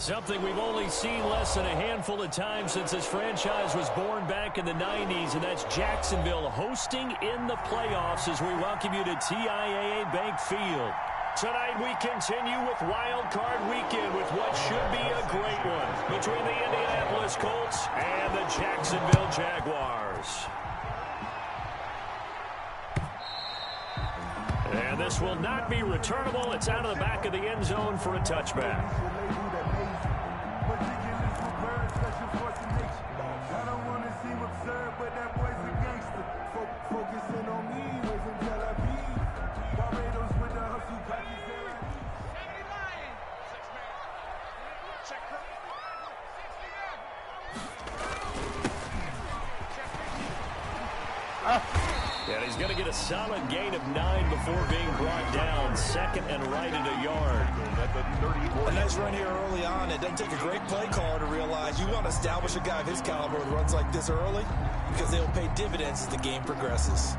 Something we've only seen less than a handful of times since this franchise was born back in the 90s, and that's Jacksonville hosting in the playoffs as we welcome you to TIAA Bank Field. Tonight we continue with Wild Card Weekend with what should be a great one between the Indianapolis Colts and the Jacksonville Jaguars. And this will not be returnable. It's out of the back of the end zone for a touchback. And he's going to get a solid gain of 9 before being brought down. Second and right at a yard. A nice run here early on. It doesn't take a great play caller to realize you want to establish a guy of his caliber with runs like this early because they'll pay dividends as the game progresses.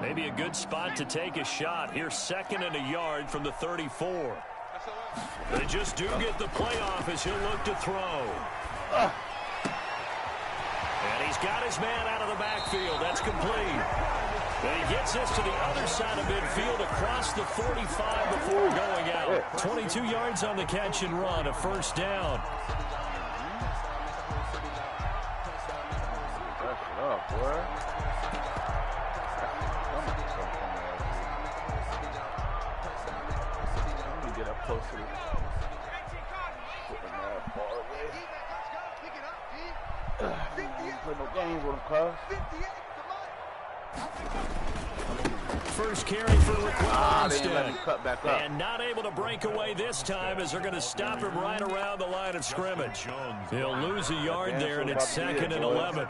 Maybe a good spot to take a shot. Here's second and a yard from the 34. They just do get the playoff as he'll look to throw. And he's got his man out of the backfield. That's complete. And he gets this to the other side of midfield across the 45 before going out. 22 yards on the catch and run, a first down. First carry for Raquel and not able to break away this time as they're going to stop him right around the line of scrimmage. He'll lose a yard there, and it's second and 11.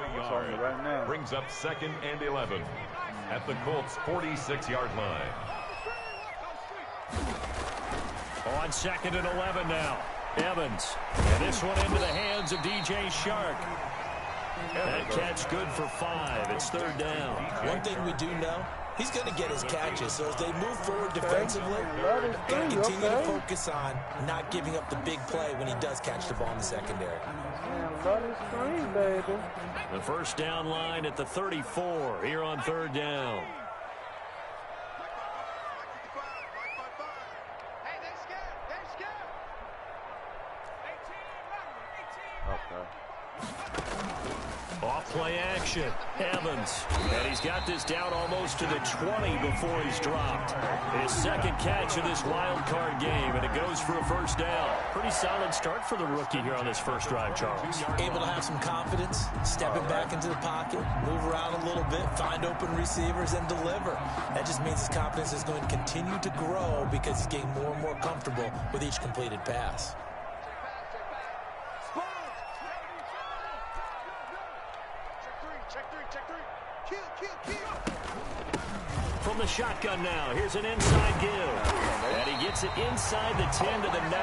Brings up second and 11 at the Colts' 46-yard line. On second and 11 now. Evans. And this one into the hands of DJ Shark. That catch good for 5. It's third down. One thing we do know, he's going to get his catches. So as they move forward defensively, got to continue to focus on not giving up the big play when he does catch the ball in the secondary. The first down line at the 34 here on third down. Off play action. Evans. And he's got this down almost to the 20 before he's dropped. His second catch of this wild card game, and it goes for a first down. Pretty solid start for the rookie here on this first drive, Charles. Able to have some confidence, stepping back into the pocket, move around a little bit, find open receivers, and deliver. That just means his confidence is going to continue to grow because he's getting more and more comfortable with each completed pass. From the shotgun now, here's an inside give. And he gets it inside the 10 to the 9.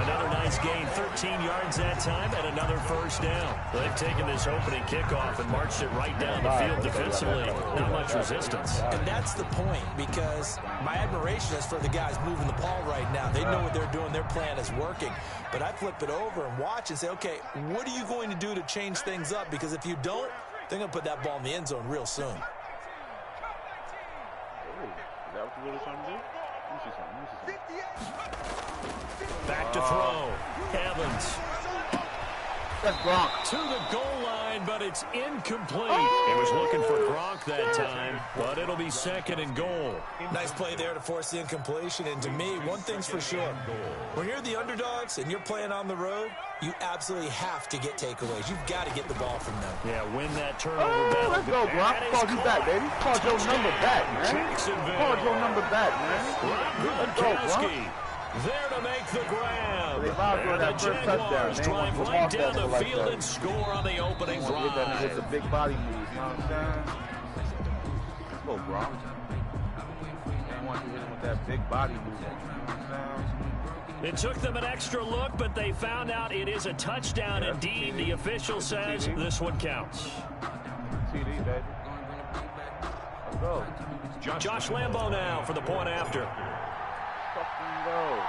Another nice gain, 13 yards that time, and another first down. They've taken this opening kickoff and marched it right down the field defensively. Not much resistance. And that's the point, because my admiration is for the guys moving the ball right now. They know what they're doing. Their plan is working. But I flip it over and watch and say, okay, what are you going to do to change things up? Because if you don't, they're going to put that ball in the end zone real soon. Back to throw. Evans. That's Gronk. To the goal line, but it's incomplete. He was looking for Gronk that time, but it'll be second and goal. Nice play there to force the incompletion. And to me, one thing's for sure. When you're the underdogs and you're playing on the road, you absolutely have to get takeaways. You've got to get the ball from them. Yeah, win that turnover battle. Let's go, Gronk. Call you back, baby. Call your number back, man. Call your number back, man. Let's go, Gronk. There to make the grab. And the Jaguars drive right down the field and score on the opening drive. It's a big body move, you know what I'm saying? Go, bro. They want to hit him with that big body move, you know what I'm saying? It took them an extra look, but they found out it is a touchdown indeed. The official says this one counts. TD, baby. Let's go. Josh Lambo now for the point after. Fucking go.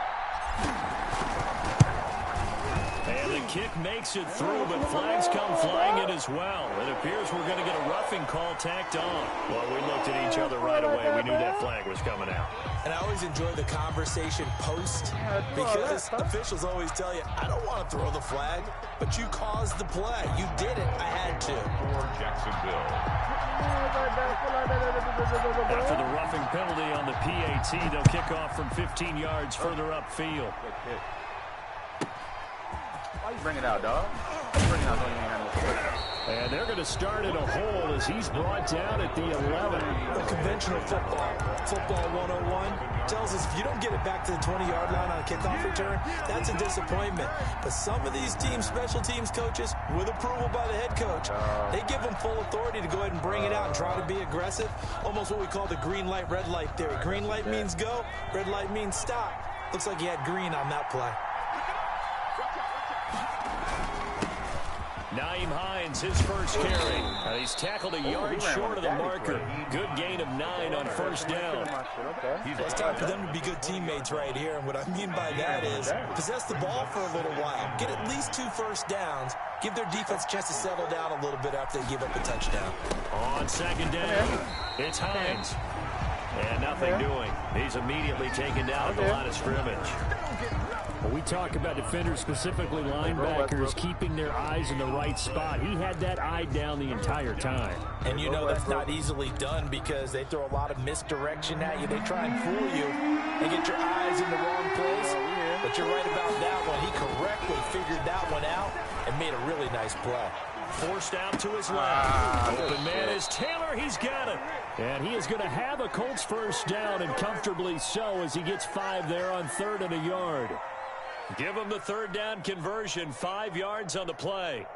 And the kick makes it through, but flags come flying in as well. It appears we're going to get a roughing call tacked on. Well, we looked at each other right away. We knew that flag was coming out. And I always enjoy the conversation post because officials always tell you, I don't want to throw the flag, but you caused the play. You did it. I had to. For Jacksonville. After the roughing penalty on the PAT, they'll kick off from 15 yards further upfield. Why you bring it out, dog? Bring it out, don't even have no foot. And they're going to start in a hole as he's brought down at the 11. The conventional football 101 tells us if you don't get it back to the 20-yard line on a kickoff return, that's a disappointment. But some of these teams, special teams coaches, with approval by the head coach, they give them full authority to go ahead and bring it out and try to be aggressive. Almost what we call the green light, red light theory. Green light means go, red light means stop. Looks like he had green on that play. Naeem Hines, his first carry. He's tackled a yard short of the marker. Good gain of 9 on first down. It's time for them to be good teammates right here. And what I mean by that is possess the ball for a little while. Get at least 2 first downs. Give their defense a chance to settle down a little bit after they give up a touchdown. On second down, it's Hines. And nothing doing. He's immediately taken down at the line of scrimmage. Well, we talk about defenders, specifically linebackers, keeping their eyes in the right spot. He had that eye down the entire time. And you know that's not easily done because they throw a lot of misdirection at you. They try and fool you and get your eyes in the wrong place. But you're right about that one. He correctly figured that one out and made a really nice play. Forced out to his left. Open man is Taylor. He's got it. And he is going to have a Colts first down, and comfortably so, as he gets 5 there on 3rd and a yard. Give him the third down conversion. 5 yards on the play.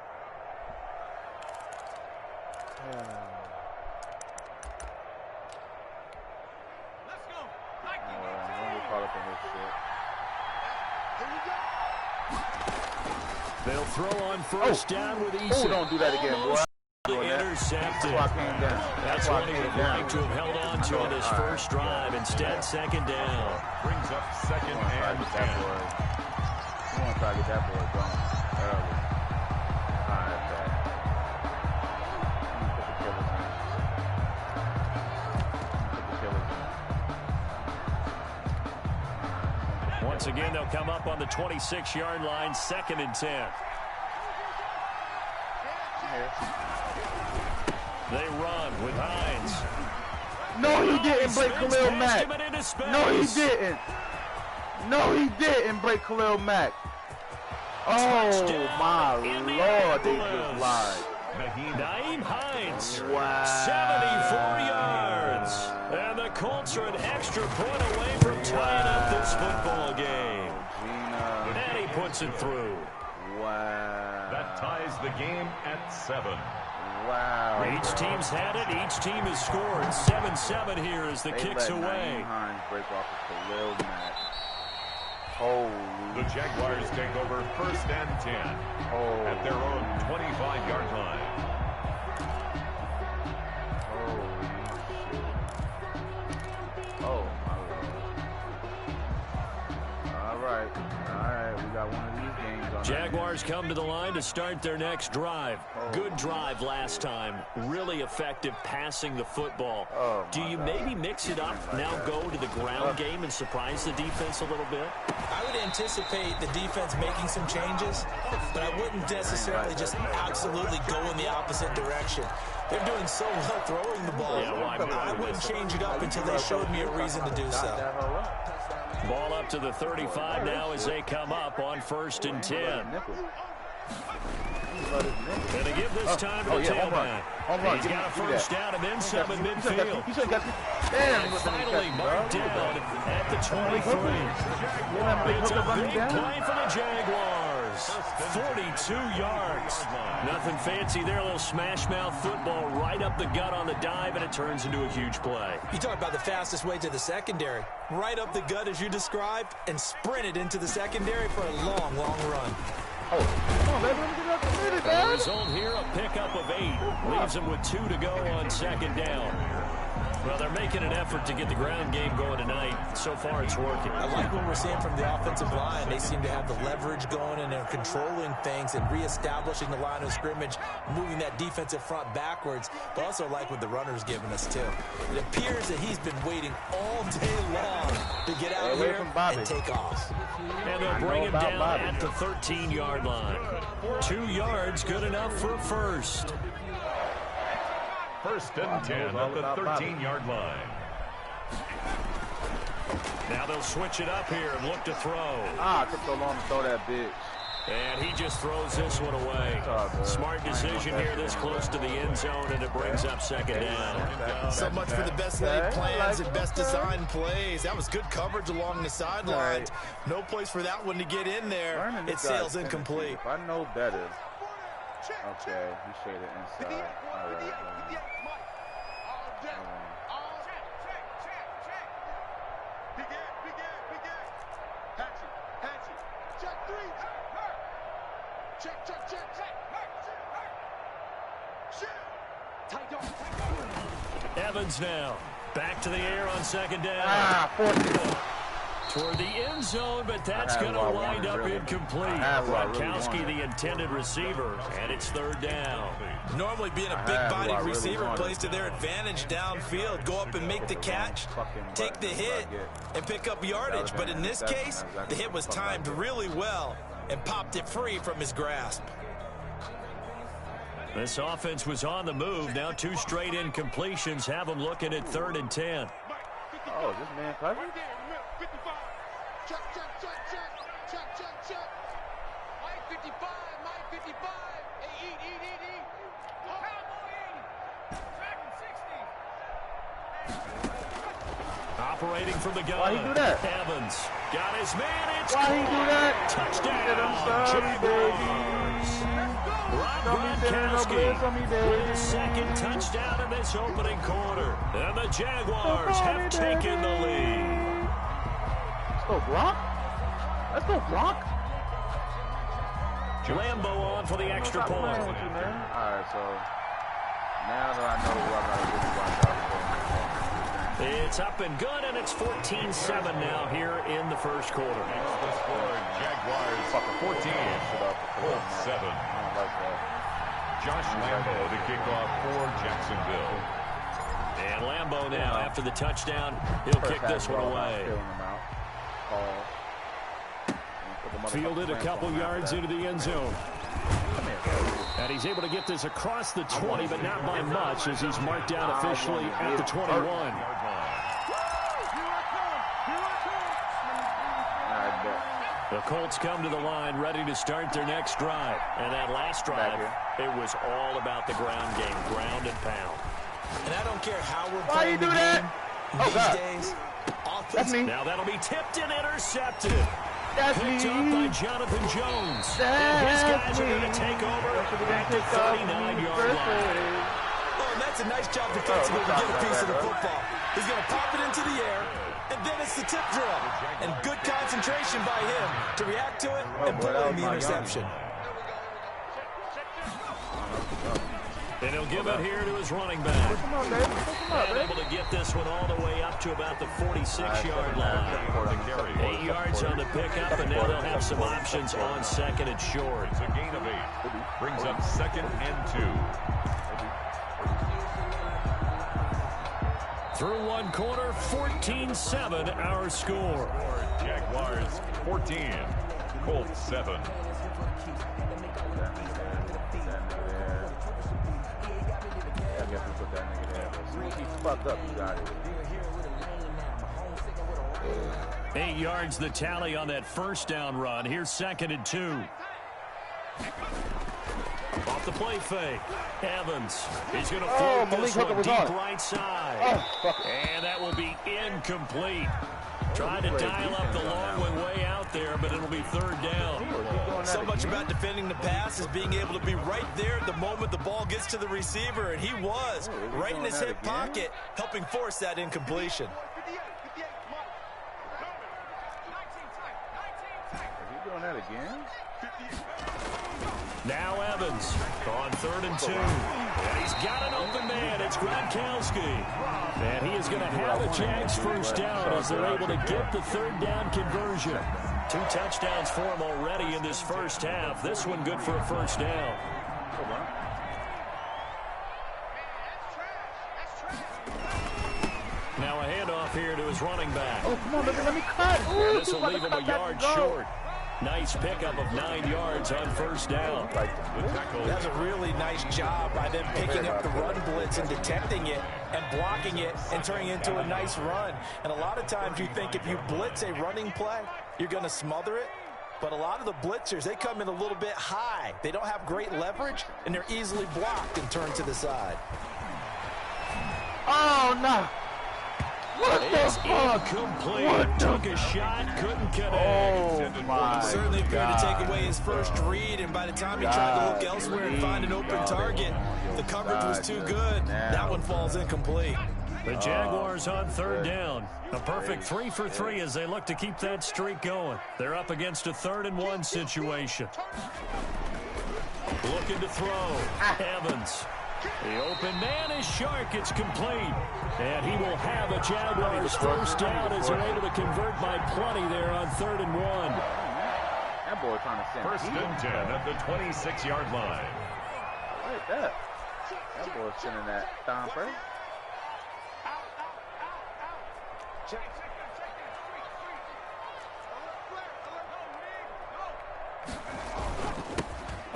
Let's go. They'll throw on first down with Eason. Oh, don't do that again, boy. Intercepted. That's what he would have liked to have held on to on his first drive. Instead, second down. Brings up second and 10. You want to try to get that boy going early. All right, back. Once again, they'll come up on the 26-yard line, 2nd and 10. They run with Hines. No, he didn't break Khalil Mack. No, he didn't. No, he didn't break Khalil Mack. Oh, my Lord, they just lied. Naeem Hines, Wow. 74 yards. And the Colts are an extra point away from tying up this football game. And he puts it through. Wow. That ties the game at 7. Wow. Each team's had it. Each team has scored. 7-7 here as the kicks away. Naeem Hines break off of Khalil Mack. Holy. The Jaguars take over 1st and 10 at their own 25-yard line. Oh, my Lord. All right. We got one of these games on. Jaguars come to the line to start their next drive. Good drive last time. Really effective passing the football. Do you maybe mix it up, now go to the ground game and surprise the defense a little bit? I would anticipate the defense making some changes, but I wouldn't necessarily just absolutely go in the opposite direction. They're doing so well throwing the ball. I wouldn't change it up until they showed me a reason to do so. Ball up to the 35 now as they come up on 1st and 10. And to give this time to the tailback. He's got a first down and then some in midfield. And finally marked down at the 23. It's a big play for the Jaguars. 42 yards. Nothing fancy there. A little smash-mouth football right up the gut on the dive, and it turns into a huge play. You talk about the fastest way to the secondary. Right up the gut as you described and sprinted into the secondary for a long, long run. Oh, come on, baby. Let me get up the minute, man. The result here, a pickup of 8. Leaves them with 2 to go on second down. Well, they're making an effort to get the ground game going tonight. So far, it's working. I like what we're seeing from the offensive line. They seem to have the leverage going, and they're controlling things and reestablishing the line of scrimmage, moving that defensive front backwards. But also like what the runner's giving us, too. It appears that he's been waiting all day long to get out here and take off. And they'll bring him down at the 13-yard line. 2 yards, good enough for a first. First and 10 at the 13-yard line. Now they'll switch it up here and look to throw. It took so long to throw that bitch. And he just throws this one away. Smart decision here this close to the end zone, and it brings up second down. So much for the best laid plans and best design plays. That was good coverage along the sidelines. No place for that one to get in there. It sails incomplete. If I know better. Okay, he shaded inside. All right. Evans now. Back to the air on second down. 40. Toward the end zone, but that's going to wind up incomplete. Gronkowski, the intended receiver, and it's third down. Normally being a big-bodied receiver plays to their advantage downfield. Go up and make the catch, take the hit, and pick up yardage. But in this case, the hit was timed really well and popped it free from his grasp. This offense was on the move. Now 2 straight incompletions have them looking at 3rd and 10. Oh, is this man Cousins? Operating from the gun. Why he do that? Evans got his man. It's Why he do that? Touchdown. Gronkowski with his second touchdown in this opening quarter. And the Jaguars have taken the lead. Let's go, Gronk. Let's go, Gronk. Lambo on for the extra point. All right, so now that I know who I got to really watch out for. It's up and good, and it's 14-7 now here in the first quarter. The score, Jaguars 14, Colts 7. Josh Lambo to kick off for Jacksonville. And Lambo now, after the touchdown, he'll kick this one away. Fielded a couple yards into the end zone. And he's able to get this across the 20, but not by much, as he's marked down officially at the 21. The Colts come to the line ready to start their next drive. And that last drive, it was all about the ground game, ground and pound. And I don't care how we're playing the game these days. That's me. Now that'll be tipped and intercepted. That's Picked me. up by Jonathan Jones. That's and his guys are going to me. take over at the 39-yard line. Oh, and that's a nice job defensively to get a piece of the football. He's going to pop it into the air, and then it's the tip drill. And good concentration by him to react to it and pull in the interception. And he'll give it here to his running back. Come on, Dave. Come on, And able to get this one all the way up to about the 46-yard line. 8 yards on the pickup, and now they'll have some options on second and short. It's a gain of 8. Brings up 2nd and 2. Through one quarter, 14-7 our score. Jaguars 14, Colts 7. I guess we put that nigga there. As soon as he fucked up, you got it. 8 yards the tally on that first down run. Here's 2nd and 2. Off the play fake. Evans. He's going to float this one deep right side. And that will be incomplete. Trying to dial up the long one way out there, but it'll be third down. So much about defending the pass is being able to be right there at the moment the ball gets to the receiver, and he was right in his hip pocket, helping force that incompletion. Doing that again? Now Evans on 3rd and 2. And he's got an open man. It's Gronkowski. And he is going to have a Jags first down as they're able to get the third down conversion. 2 touchdowns for him already in this first half. This one good for a first down. Now a handoff here to his running back. Oh, come on, let me cut. Ooh, this will leave him a yard short. Nice pickup of 9 yards on first down. That's a really nice job by them picking up the run blitz and detecting it and blocking it and turning it into a nice run. And a lot of times you think if you blitz a running play, you're going to smother it. But a lot of the blitzers, they come in a little bit high. They don't have great leverage, and they're easily blocked and turned to the side. Oh, no. What it's the fuck? Incomplete. Took a shot, couldn't connect. Oh, my Certainly appeared God. to take away his first read, and by the time he tried to look elsewhere and find an open target, the coverage was too good. That one falls incomplete. The Jaguars on third down. A perfect 3 for 3 as they look to keep that streak going. They're up against a 3rd and 1 situation. Looking to throw. Evans. The open man is Shark. It's complete. And he will have a Jaguars first down as they're able to convert by plenty there on 3rd and 1. That boy trying to send 1st and 10 at the 26-yard line. I like that. That boy's sending that down first.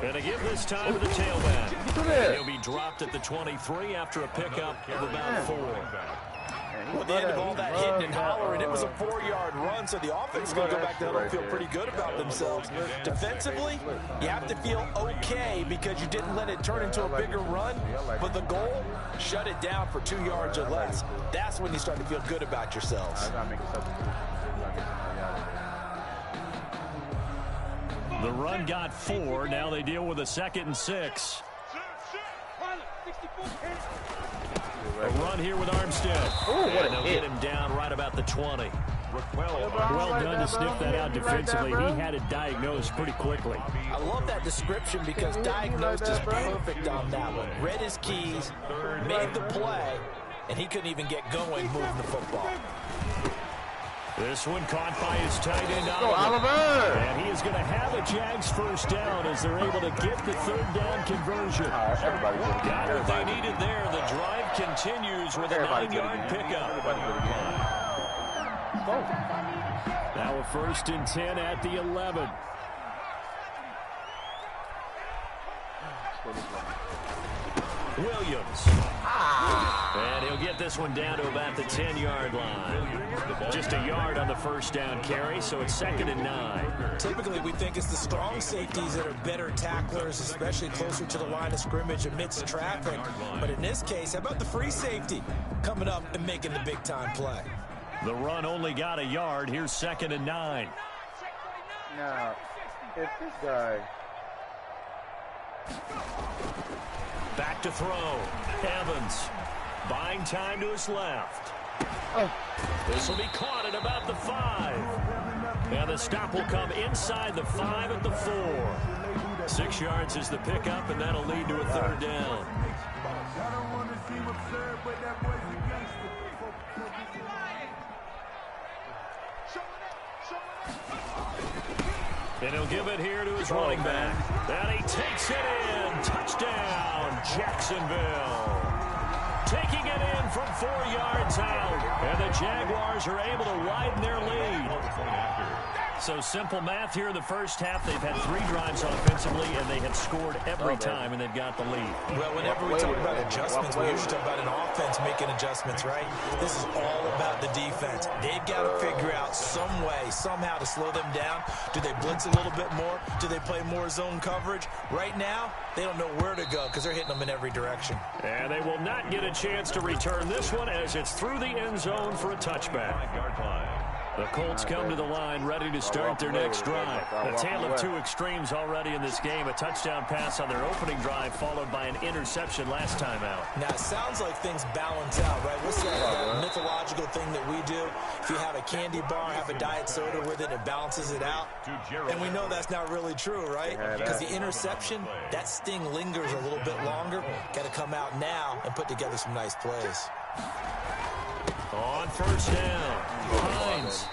And to give this time to the tailback. He'll be dropped at the 23 after a pickup of about 4. Well, at the end of all that hitting and hollering, it was a 4-yard run, so the offense is going to go back to huddle and feel pretty good about themselves. Defensively, you have to feel okay because you didn't let it turn into a bigger run, but the goal, shut it down for 2 yards or less. That's when you start to feel good about yourselves. The run got 4. Now they deal with a 2nd and 6. A run here with Armstead. Oh, what a they'll hit. get him down right about the 20. Well done to sniff that out defensively. He had it diagnosed pretty quickly. I love that description because diagnosed is perfect on that one. Read his keys, made the play, and he couldn't even get going moving the football. This one caught by his tight end, Oliver. And he is going to have a Jags first down as they're able to get the third down conversion. Got what they needed there. The drive continues with a 9-yard pickup. Now a 1st and 10 at the 11. Williams. And he'll get this one down to about the 10-yard line. Just a yard on the first down carry, so it's 2nd and 9. Typically, we think it's the strong safeties that are better tacklers, especially closer to the line of scrimmage amidst traffic. But in this case, how about the free safety coming up and making the big-time play? The run only got a yard. Here's 2nd and 9. Now, if this guy... Back to throw. Evans buying time to his left. This will be caught at about the 5. And the stop will come inside the 5 at the 4. 6 yards is the pickup, and that'll lead to a third down. And he'll give it here to his running back. And he takes it in. Touchdown, Jacksonville. Taking it in from 4 yards out. And the Jaguars are able to widen their lead. So simple math here in the first half. They've had 3 drives offensively, and they have scored every time, and they've got the lead. Well, whenever we talk about adjustments, we usually talk about an offense making adjustments, right? This is all about the defense. They've got to figure out some way, somehow to slow them down. Do they blitz a little bit more? Do they play more zone coverage? Right now, they don't know where to go because they're hitting them in every direction. And they will not get a chance to return this one as it's through the end zone for a touchback. The Colts come to the line ready to start their next drive. A tale of 2 extremes already in this game. A touchdown pass on their opening drive followed by an interception last time out. Now, it sounds like things balance out, right? What's that mythological thing that we do? If you have a candy bar, have a diet soda with it, it balances it out. And we know that's not really true, right? Because the interception, that sting lingers a little bit longer. Got to come out now and put together some nice plays. On first down, Hines.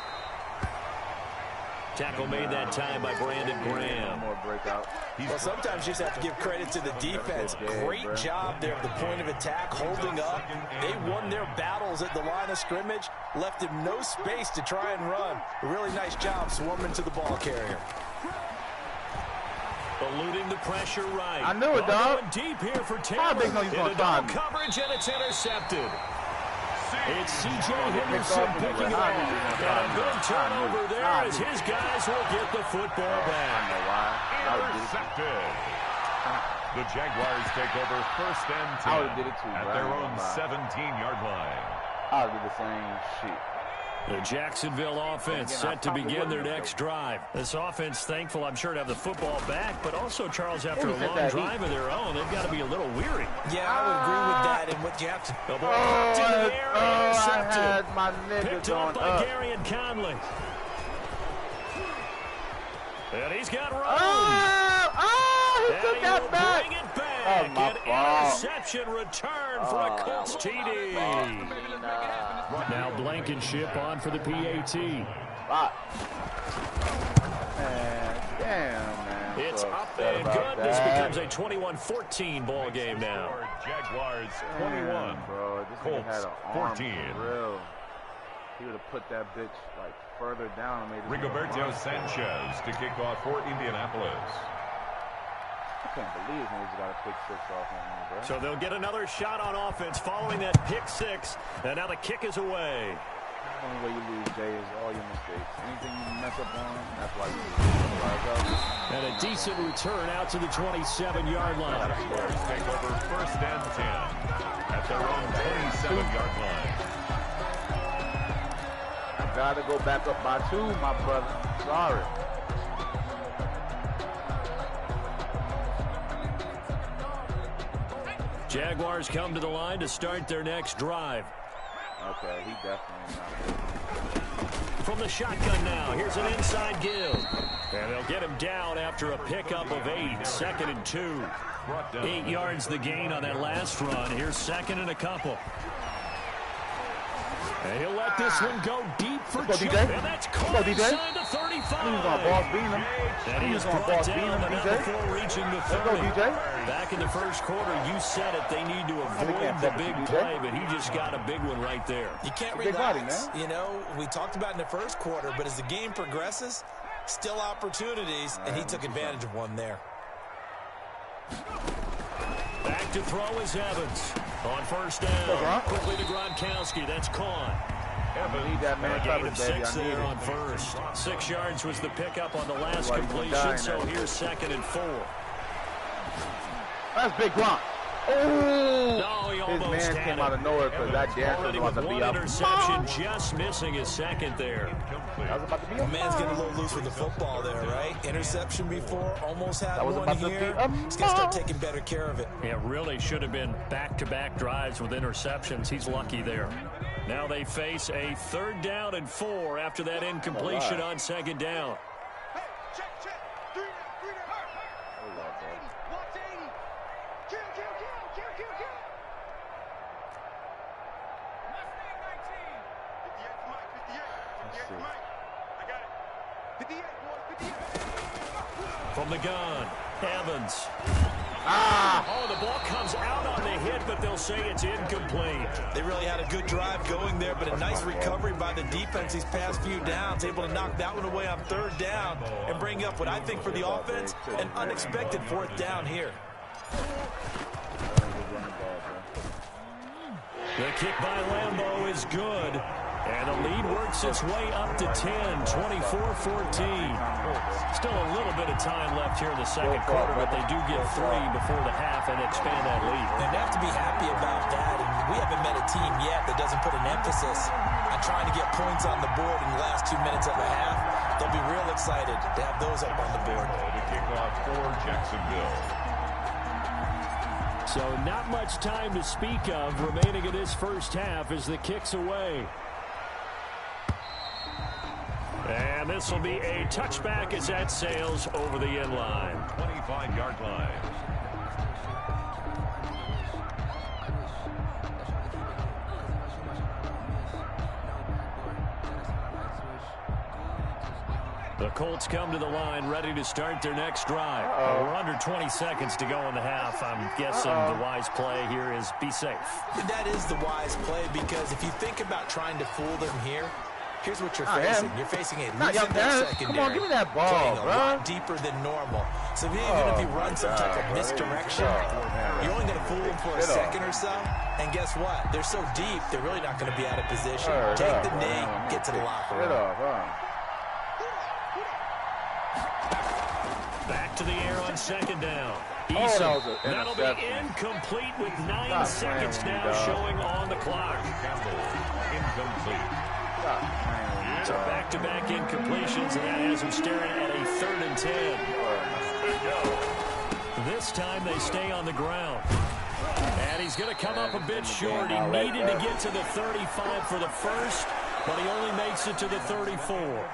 Tackle made that time by Brandon Graham. Well, sometimes you just have to give credit to the defense. Great job there at the point of attack, holding up. They won their battles at the line of scrimmage, left him no space to try and run. A really nice job swarming to the ball carrier. Eluding the pressure right. I knew it, dog. Going deep here for Taylor. I think he's going to find me. Coverage, and it's intercepted. It's C.J. Henderson picking it up. And a good turnover there as his guys will get the football back. Intercepted. The Jaguars take over first and 10 at their own 17-yard line. I would do the same shit. The Jacksonville offense set to begin their next drive. This offense thankful, I'm sure, to have the football back, but also, Charles, after a long drive of their own, they've got to be a little weary. Yeah, I would agree with that. And what you have to... The ball in the air, intercepted. I had my nigga Picked up by Gary and Conley. And he's got room. He took that back. Bring it back. An interception return for a Colts TD. Now Blankenship on for the PAT. Man. It's So up upset and about good. This that. becomes a 21-14 ball game now. Jaguars 21. Damn, bro. This nigga Colts had an arm 14. for real. He would have put that bitch like further down and made it. Rigoberto Sanchez to kick off for Indianapolis. I can't believe he's got a pick 6 off on him, bro. So they'll get another shot on offense following that pick 6. And now the kick is away. The only way you lose, Jay, is all your mistakes. Anything you mess up on, that's why you lose. And a decent return out to the 27-yard line. Jaguars take over first and 10 at their own 27-yard line. I gotta go back up by 2, my brother. Sorry. Jaguars come to the line to start their next drive. Okay, he definitely not. From the shotgun now, here's an inside give. And they'll get him down after a pickup of 8, 2nd and 2. 8 yards the gain on that last run. Here's 2nd and a couple. And he'll let this one go deep for Chubb. And that's caught inside the 35. He's gonna boss beam him. And he is brought down, but not before reaching the 30. Let's go, DJ. Back in the first quarter, you said it, they need to avoid the big play, but he just got a big one right there. You can't Big body, relax. man. You know, we talked about in the first quarter, but as the game progresses, still opportunities, and he took advantage of one there. Back to throw is Evans. On first down. Quickly to Gronkowski. That's caught. I need that man A gain covered, of baby. 6 I need there it. on first. 6 yards was the pickup on the last Like he's completion, dying so now. here's 2nd and 4. That's big Gronk. Oh! No, he His almost man had came it. out of nowhere because that dancer Already was with about to be one up. interception, just missing his 2nd there. That was about to be The up. man's getting a little loose with the football there, right? Interception before, almost had That was one about to be here. a He's got to start taking better care of it. It really should have been back-to-back drives with interceptions. He's lucky there. Now they face a 3rd down and 4 after that incompletion on 2nd down. Hey, check. 3 down. Hold up, bro. Watch 80. Kill. Mustang 19. 58 for Mike, 58. 58 for Mike. I got it. 58, boys, 58. From the gun, Evans. Oh, the ball comes out on the hit, but they'll say it's incomplete. They really had a good drive going there, but a nice recovery by the defense these past few downs, able to knock that one away on 3rd down and bring up what I think for the offense, an unexpected 4th down here. The kick by Lambeau is good. And the lead works its way up to 10, 24-14. Still a little bit of time left here in the second quarter, but they do get 3 before the half and expand that lead. And they have to be happy about that. And we haven't met a team yet that doesn't put an emphasis on trying to get points on the board in the last 2 minutes of a half. They'll be real excited to have those up on the board. The kickoff for Jacksonville. So not much time to speak of remaining in this first half as the kick's away. And this will be a touchback as that sails over the end line. 25-yard line. The Colts come to the line ready to start their next drive. We're under 20 seconds to go in the half. I'm guessing the wise play here is be safe. That is the wise play, because if you think about trying to fool them here, here's what you're facing. You're facing a loosened secondary. Come on, give me that ball, a lot deeper than normal. So even if you run some type of misdirection, you're only going to fool them for a second or so. And guess what? They're so deep, they're really not going to be out of position. Take the knee, get to the locker room. Back to the air on 2nd down. That'll be incomplete with 9 seconds now showing on the clock. Incomplete. So back-to-back incompletions, and that has him staring at a 3rd and 10. This time they stay on the ground. And he's going to come up a bit short. He needed to get to the 35 for the first, but he only makes it to the 34.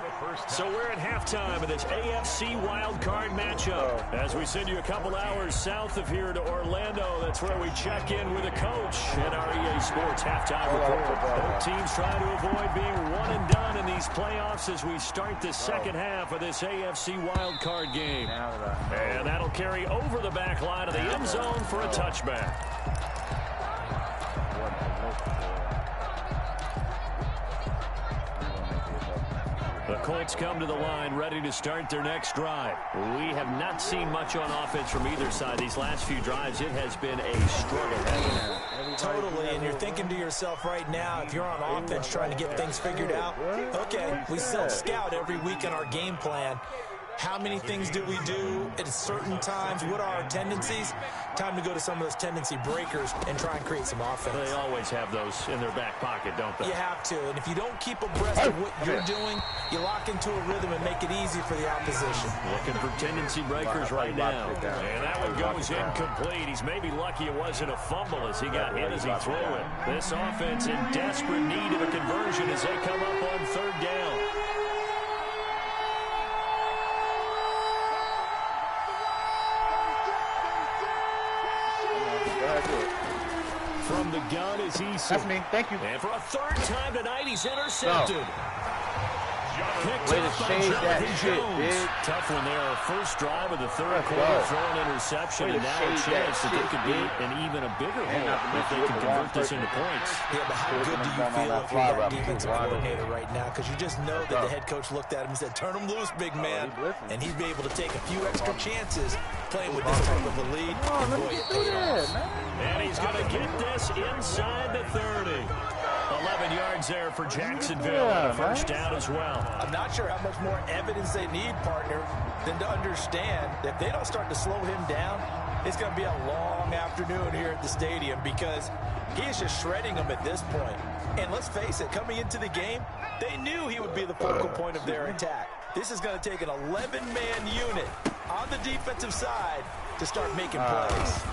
So we're at halftime of this AFC wildcard matchup. As we send you a couple hours south of here to Orlando, that's where we check in with a coach at our EA Sports Halftime Report. Both teams trying to avoid being one and done in these playoffs as we start the second half of this AFC wildcard game. And that'll carry over the back line of the end zone for a touchback. The Colts come to the line ready to start their next drive. We have not seen much on offense from either side. These last few drives, it has been a struggle. Totally, and you're thinking to yourself right now, if you're on offense trying to get things figured out, okay, we self-scout every week in our game plan. How many things do we do at certain times? What are our tendencies? Time to go to some of those tendency breakers and try and create some offense. They always have those in their back pocket, don't they? You have to, and if you don't keep abreast of what you're doing, you lock into a rhythm and make it easy for the opposition. Looking for tendency breakers right now. And that one goes incomplete. He's maybe lucky it wasn't a fumble as he got hit as he threw it. This offense in desperate need of a conversion as they come up on 3rd down. From the gun is Eason. That's me. Thank you. And for a 3rd time tonight, he's intercepted. Picked Way up to by change that Jonathan shit, Jones. big. Tough one there. First drive of the 3rd quarter, throwing interception, Way to and now a change chance that that they shit, could be big. an even a bigger And hole not to if mention they with can the wrong convert this person. into points. Yeah, but how good do you feel if you're that defensive coordinator right now? Because you just know that the head coach looked at him and said, turn him loose, big man. And he'd be able to take a few extra chances playing with this type of a lead. And boy, it paid off. And he's going to get this inside the 30. 11 yards there for Jacksonville. And a first down as well. I'm not sure how much more evidence they need, partner, than to understand that if they don't start to slow him down, it's going to be a long afternoon here at the stadium because he is just shredding them at this point. And let's face it, coming into the game, they knew he would be the focal point of their attack. This is going to take an 11-man unit on the defensive side to start making plays.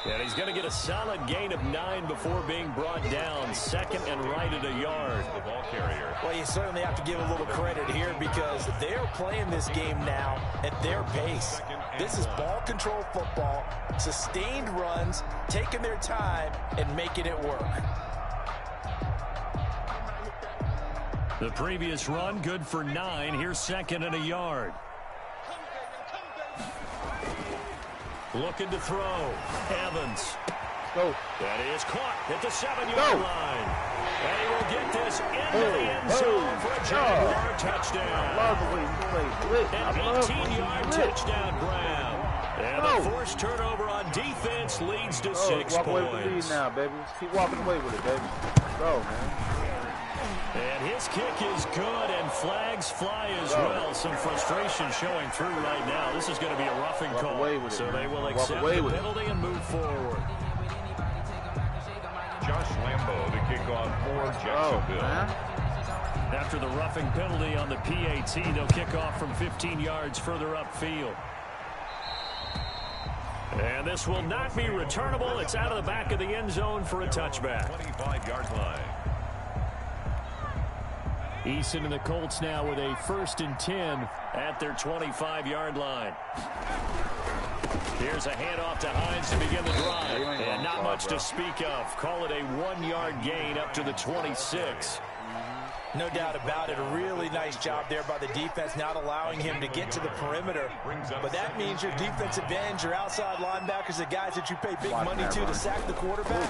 And he's going to get a solid gain of 9 before being brought down. 2nd and right at a yard. The ball carrier. Well, you certainly have to give a little credit here because they're playing this game now at their pace. This is ball control football, sustained runs, taking their time, and making it work. The previous run, good for 9. Here's 2nd and a yard. Looking to throw. Evans. Go. That is caught at the 7-yard line. And he will get this into the end zone for a Jaguar touchdown. I love the way he plays blitz. An 18-yard touchdown grab. And a forced turnover on defense leads to 6 walk away with the points. lead now, baby. Let's keep walking away with it, baby. Go, man. And his kick is good, and flags fly as well. Some frustration showing through right now. This is going to be a roughing call. So they will accept the penalty and move forward. Josh Lambo to kick off for Jacksonville. After the roughing penalty on the PAT, they'll kick off from 15 yards further upfield. And this will not be returnable. It's out of the back of the end zone for a touchback. 25-yard line. Eason and the Colts now with a 1st and 10 at their 25-yard line. Here's a handoff to Hines to begin the drive. And not much to speak of. Call it a 1-yard gain up to the 26. No doubt about it. A really nice job there by the defense, not allowing him to get to the perimeter. But that means your defensive ends, your outside linebackers, the guys that you pay big money to sack the quarterback.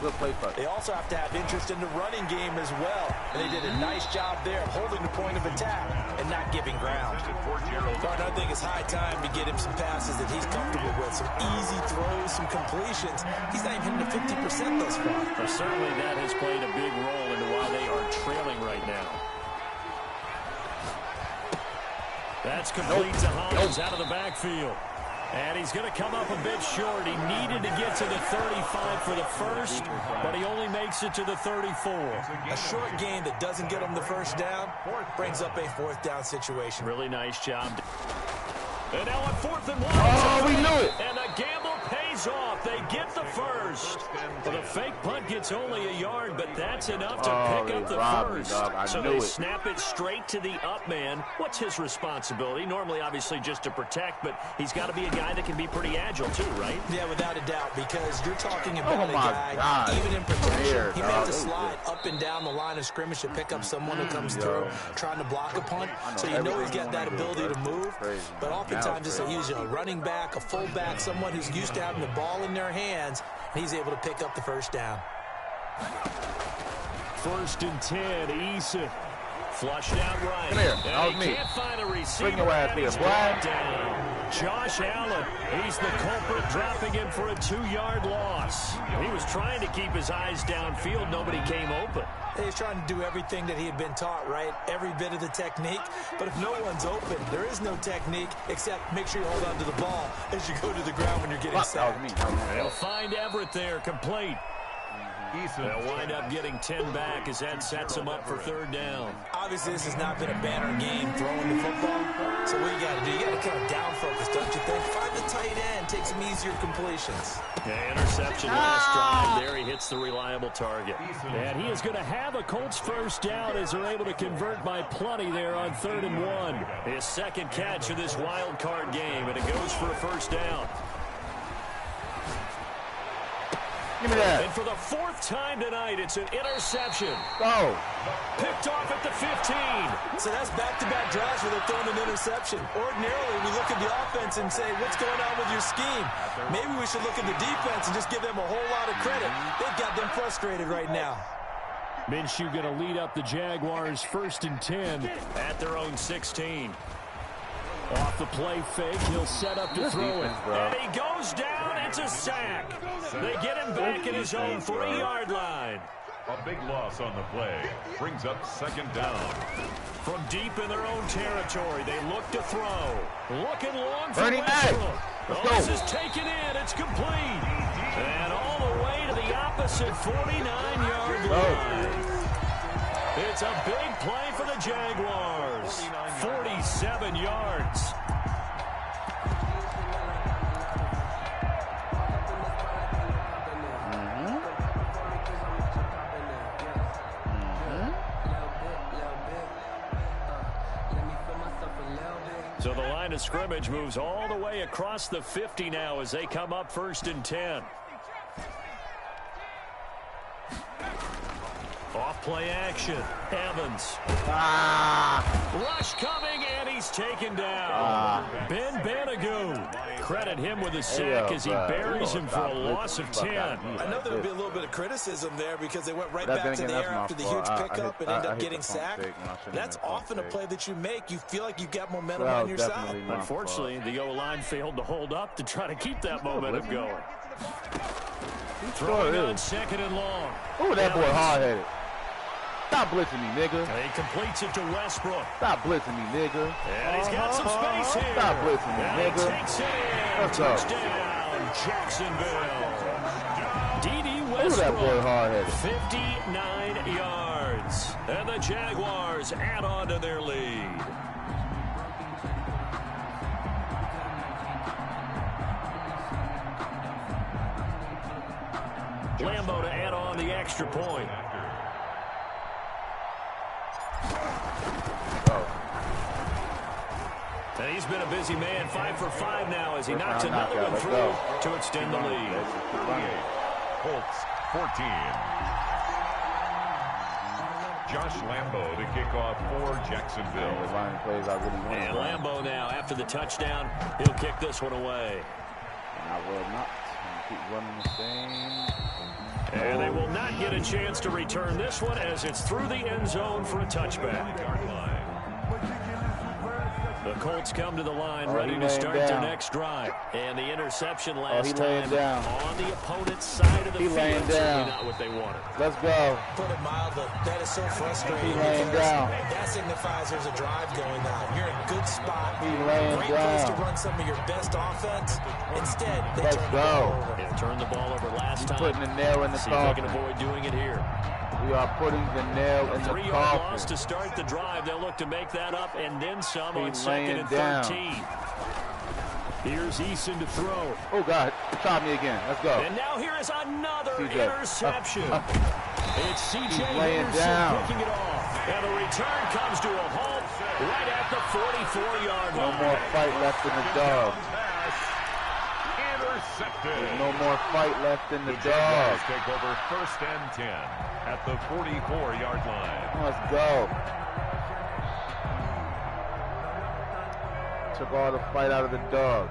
They also have to have interest in the running game as well. And they did a nice job there of holding the point of attack and not giving ground. I think it's high time to get him some passes that he's comfortable with. Some easy throws, some completions. He's not even hitting the 50% thus far. Well, certainly that has played a big role into why they are trailing right now. That's complete to Hines out of the backfield. And he's going to come up a bit short. He needed to get to the 35 for the first, but he only makes it to the 34. A short gain that doesn't get him the first down brings up a 4th down situation. Really nice job. And now on 4th and 1. Oh, we knew it. And the gamble pays off. They get the first. Well, the fake punt gets only a yard, but that's enough to pick up the first. So they snap it straight to the up man. What's his responsibility? Normally, obviously, just to protect, but he's got to be a guy that can be pretty agile too, right? Yeah, without a doubt, because you're talking about a guy, even in protection, he may have to slide up and down the line of scrimmage to pick up someone who comes through trying to block a punt. So you know he's got that ability to move, but oftentimes it's a running back, a fullback, someone who's used to having the ball in their hands, and he's able to pick up the first down. 1st and 10, Eason. Flushed out right. Come here. That was me. Can't find a receiver. Bring your ass here, boy. Down. Josh Allen. He's the culprit, dropping him for a 2-yard loss. He was trying to keep his eyes downfield. Nobody came open. He's trying to do everything that he had been taught, right? Every bit of the technique. But if no one's open, there is no technique except make sure you hold on to the ball as you go to the ground when you're getting sacked. They'll find Everett there, complete. They'll wind up getting 10 back as that sets them up for 3rd down. Obviously, this has not been a banner game throwing the football. So what you got to do, you got to kind of down focus, don't you think? Find the tight end, take some easier completions. Yeah, interception last drive there. He hits the reliable target. And he is going to have a Colts first down as they're able to convert by plenty there on 3rd and 1. His 2nd catch of this wild card game, and it goes for a first down. Give me that. And for the 4th time tonight, it's an interception. Go. Picked off at the 15. So that's back-to-back drives where they're throwing an interception. Ordinarily, we look at the offense and say, what's going on with your scheme? Maybe we should look at the defense and just give them a whole lot of credit. They've got them frustrated right now. Minshew going to lead up the Jaguars 1st and 10 at their own 16. Off the play fake, he'll set up to throw it. And he goes down, it's a sack. They get him back at his own 3-yard line. A big loss on the play. Brings up 2nd down. From deep in their own territory, they look to throw. Looking long for Bernie Westbrook. Let's Oh, go. this is taken in, it's complete. And all the way to the opposite 49-yard line. It's a big play for the Jaguars. 47 yards. So the line of scrimmage moves all the way across the 50 now as they come up 1st and 10. Off play action. Evans. Rush coming, and he he's taken down. Ben Banagoo. Credit him with a sack as he buries him for a loss of 10. I know there would be a little bit of criticism there because they went right back to the air after the huge pickup and ended up getting sacked. That's often a play that you make. You feel like you've got momentum on your side. Unfortunately, the O-line failed to hold up to try to keep that momentum going. Throwing on 2nd and long. Oh, that boy hard-headed. Stop blitzing me, nigga. And he completes it to Westbrook. Stop blitzing me, nigga. And he's got some space here. Stop blitzing me, and nigga. He takes it in. Let's go. Touchdown, Jacksonville. D.D. Oh, Westbrook. that boy hard-headed. 59 yards. And the Jaguars add on to their lead. Lambo to add on the extra point. And he's been a busy man, 5 for 5 now as he knocks another one through to extend the lead. Colts 14. Josh Lambo to kick off for Jacksonville. And Lambo now, after the touchdown, he'll kick this one away. And I will not keep running the same. And they will not get a chance to return this one as it's through the end zone for a touchback. The Colts come to the line ready to start their next drive. And the interception last time on the opponent's side of the field. Certainly not what they wanted. Let's go. Put it mildly. That is so frustrating. That signifies there's a drive going on. You're in a good spot. Great place to run some of your best offense. Instead, they turn the ball over. They turned the ball over last time. Putting the nail in the coffin. See if they can avoid doing it here. We are putting the nail in the coffin. 3-yard loss to start the drive. They'll look to make that up and then some on 2nd and 13. Here's Eason to throw. Oh, God. Try me again. Let's go. And now here is another interception. It's C.J. laying down. Picking it off. And the return comes to a halt right at the 44-yard line. No more fight left in the dog. There's no more fight left in the dog. Take over 1st and 10 at the 44-yard line. Let's go. Took all the fight out of the dog.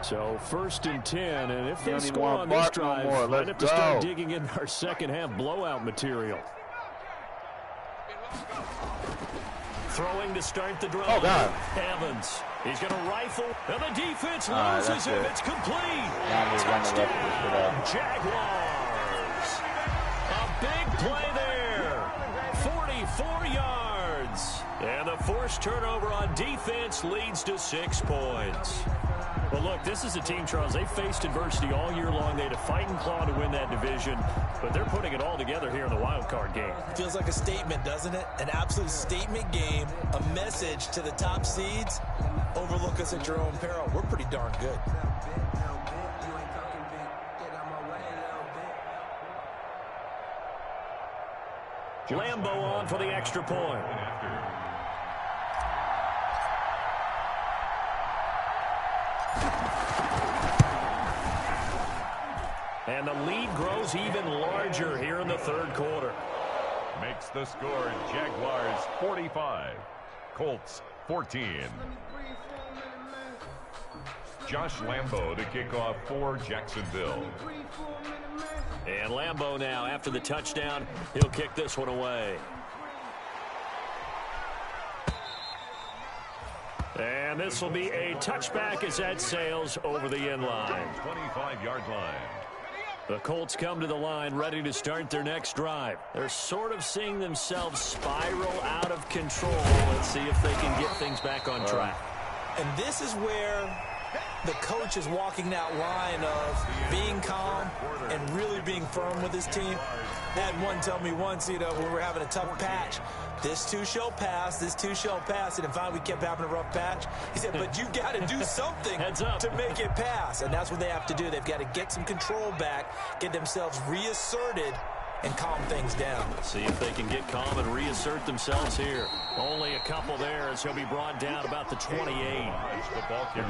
So 1st and 10, and if they score on this drive, might have to start digging in our second half blowout material. Throwing to start the drive. Oh, God. Evans. He's going to rifle, and the defense loses him. It's complete. Touchdown, Jaguars. A big play there. 44 yards. And the forced turnover on defense leads to 6 points. Well, look, this is a team, Charles. They faced adversity all year long. They had to fight and claw to win that division, but they're putting it all together here in the wild card game. Feels like a statement, doesn't it? An absolute statement game, a message to the top seeds. Overlook us at your own peril. We're pretty darn good. Lambo on for the extra point. And the lead grows even larger here in the 3rd quarter. Makes the score Jaguars 45, Colts 14. Josh Lambo to kick off for Jacksonville. And Lambo now, after the touchdown, he'll kick this one away. And this will be a touchback as that sails over the end line. 25-yard line. The Colts come to the line ready to start their next drive. They're sort of seeing themselves spiral out of control. Let's see if they can get things back on track. And this is where the coach is walking that line of being calm and really being firm with his team. I had one tell me once, when we were having a tough patch, this too shall pass, this too shall pass. And finally we kept having a rough patch. He said, but you got to do something to make it pass. And that's what they have to do. They've got to get some control back, get themselves reasserted, and calm things down. See if they can get calm and reassert themselves here. Only a couple there as he'll be brought down about the 28.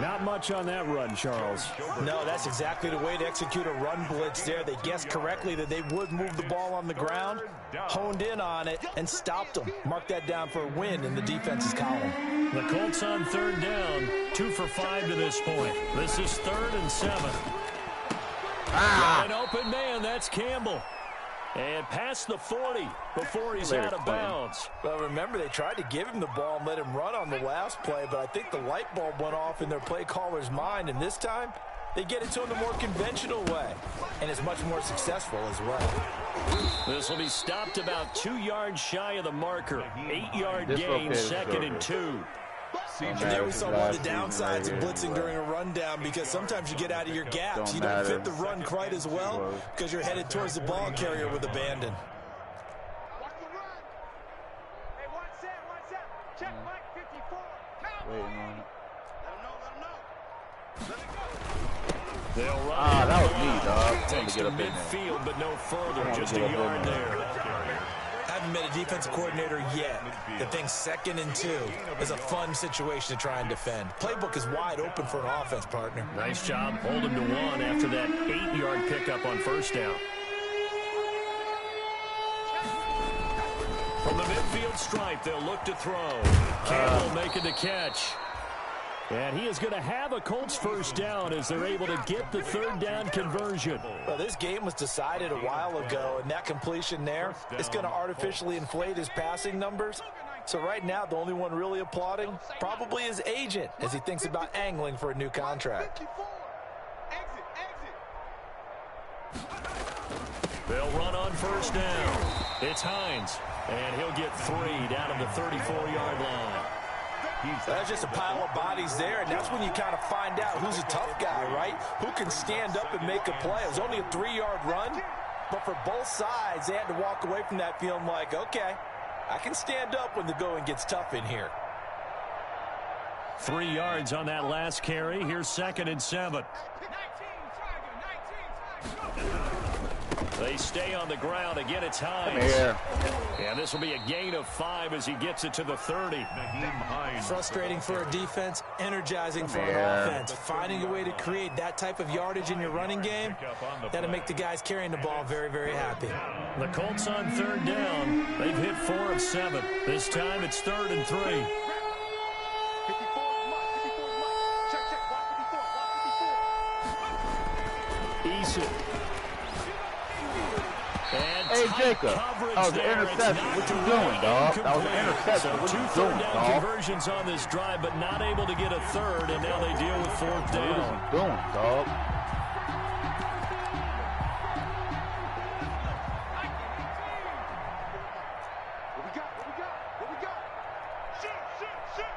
Not much on that run, Charles. No, that's exactly the way to execute a run blitz there. They guessed correctly that they would move the ball on the ground, honed in on it, and stopped them. Mark that down for a win in the defense's column. The Colts on third down, 2 for 5 to this point. This is 3rd and 7. Got an open man, that's Campbell. And past the 40 before he's out of bounds. Well, remember, they tried to give him the ball and let him run on the last play, but I think the light bulb went off in their play caller's mind, and this time they get it to him the more conventional way, and it's much more successful as well. This will be stopped about 2 yards shy of the marker. 8-yard gain, 2nd and 2. And there we saw one of the downsides of blitzing during a rundown, because sometimes you get out of your gaps. You don't fit the run quite as well because you're headed towards the ball carrier with abandon. Watch the run. Hey, one set. Check Mike 54. Waiting on it. Let him go. They'll run. That was me, dog. Takes Get to up in there. midfield, but no further. Just a yard there. Haven't met a defensive coordinator yet that thinks 2nd and 2 is a fun situation to try and defend. Playbook is wide open for an offense, partner. Nice job holding to 1 after that 8-yard pickup on first down. From the midfield stripe, they'll look to throw. Campbell making the catch. And he is going to have a Colts first down as they're able to get the 3rd down conversion. Well, this game was decided a while ago, and that completion there is going to artificially inflate his passing numbers. So right now, the only one really applauding probably his agent as he thinks about angling for a new contract. 54. Exit. They'll run on first down. It's Hines, and he'll get 3 down at the 34-yard line. That's just a pile of bodies there, and that's when you kind of find out who's a tough guy, right? Who can stand up and make a play. It was only a 3-yard run, but for both sides, they had to walk away from that feeling like, okay, I can stand up when the going gets tough in here. 3 yards on that last carry. Here's 2nd and 7. They stay on the ground. Again, it's Hines. And this will be a gain of 5 as he gets it to the 30. Frustrating for a defense, energizing for an offense. Finding a way to create that type of yardage in your running game, that'll make the guys carrying the ball very, very happy. The Colts on 3rd down. They've hit 4 of 7. This time it's 3rd and 3. 54 Mike. Check. Watch 54. Eason. Hey, Jacob, that was an interception. What you doing, dog? That was an interception. What So you 2 doing, third down dog? conversions on this drive, but not able to get a 3rd, and now they deal with 4th What down. are you doing, dog? What we got? Shoot.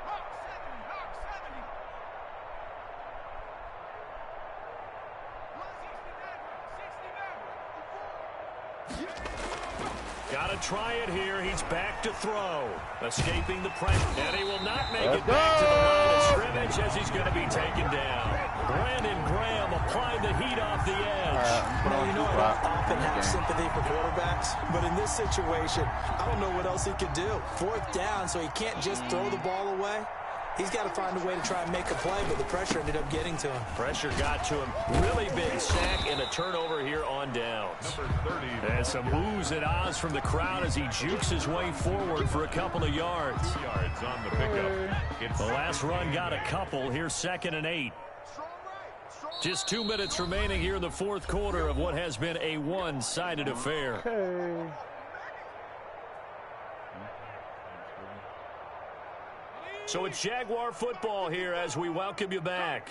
Hawk 70. Got to try it here. He's back to throw. Escaping the pressure. And he will not make Let's it back to the line of go. scrimmage as he's going to be taken down. Brandon Graham applied the heat off the edge. Now, you know, I don't often have sympathy for quarterbacks, but in this situation, I don't know what else he could do. 4th down, so he can't just throw the ball away. He's got to find a way to try and make a play, but the pressure ended up getting to him. Pressure got to him. Really big sack and a turnover here on downs. And some boos and ahs from the crowd as he jukes his way forward for a couple of yards. On the pickup. The last run got a couple. Here's 2nd and 8. Just 2 minutes remaining here in the 4th quarter of what has been a one-sided affair. So it's Jaguar football here as we welcome you back.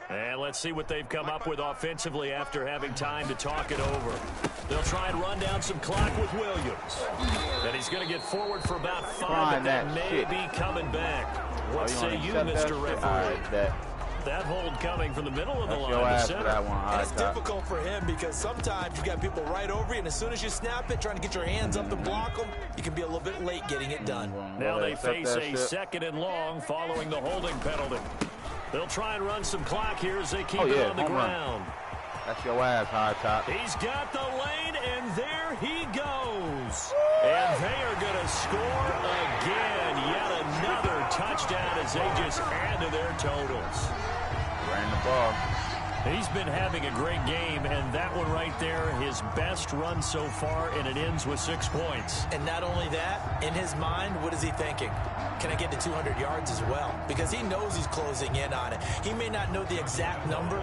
And let's see what they've come up with offensively after having time to talk it over. They'll try and run down some clock with Williams. And he's going to get forward for about 5, but that may be coming back. What say you, Mr. Referee? That hold coming from the middle of the line to center. And it's difficult for him because sometimes you got people right over you, and as soon as you snap it, trying to get your hands up and block them, you can be a little bit late getting it done. Now they face a 2nd and long following the holding penalty. They'll try and run some clock here as they keep it on the ground. That's your ass, high top. He's got the lane, and there he goes. And they are going to score again. Yet another touchdown as they just add to their totals. Ran the ball. He's been having a great game, and that one right there, his best run so far, and it ends with 6 points. And not only that, in his mind, what is he thinking? Can I get to 200 yards as well? Because he knows he's closing in on it. He may not know the exact number,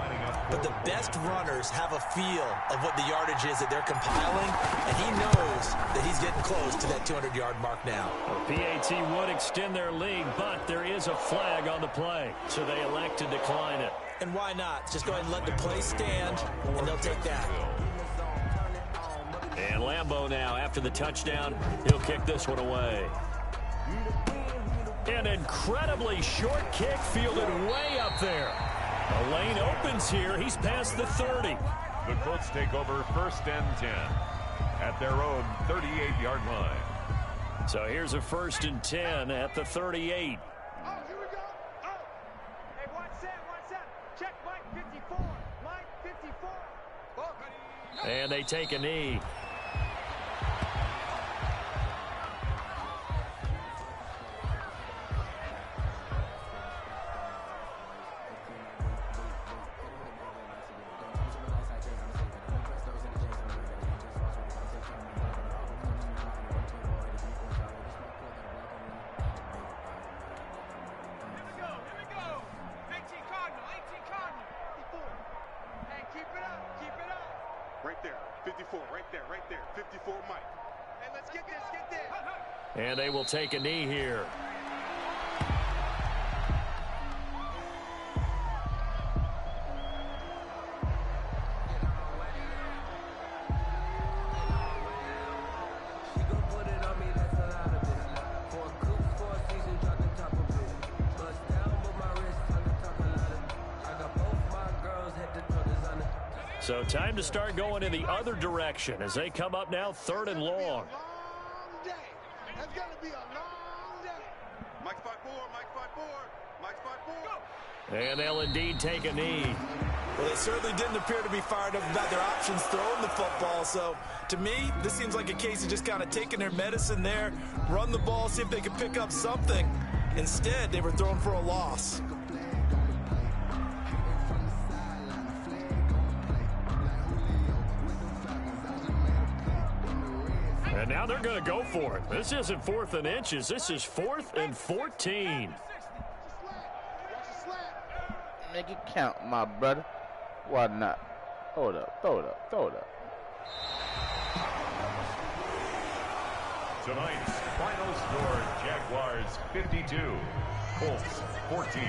but the best runners have a feel of what the yardage is that they're compiling, and he knows that he's getting close to that 200-yard mark now. The PAT would extend their lead, but there is a flag on the play, so they elect to decline it. And why not? Just go ahead and let the play stand, and they'll take that. And Lambeau now, after the touchdown, he'll kick this one away. An incredibly short kick fielded way up there. The lane opens here. He's past the 30. The Colts take over 1st and 10 at their own 38-yard line. So here's a 1st and 10 at the 38. Oh, here we go. Oh. Hey, one set. Check Mike 54. Mike 54. Oh. And they take a knee. Right there, 54, right there, 54, Mike. Hey, let's get this. And they will take a knee here. So time to start going in the other direction as they come up now 3rd and long. That's going to be a long day. Mike 5-4, Mike 5-4, Mike 5-4. And they'll indeed take a knee. Well, they certainly didn't appear to be fired up about their options throwing the football. So, to me, this seems like a case of just kind of taking their medicine there, run the ball, see if they could pick up something. Instead, they were throwing for a loss. And now they're going to go for it. This isn't 4th and inches. This is 4th and 14. Make it count, my brother. Why not? Hold up, throw it up, throw it up. Tonight's final score, Jaguars 52, Colts 14.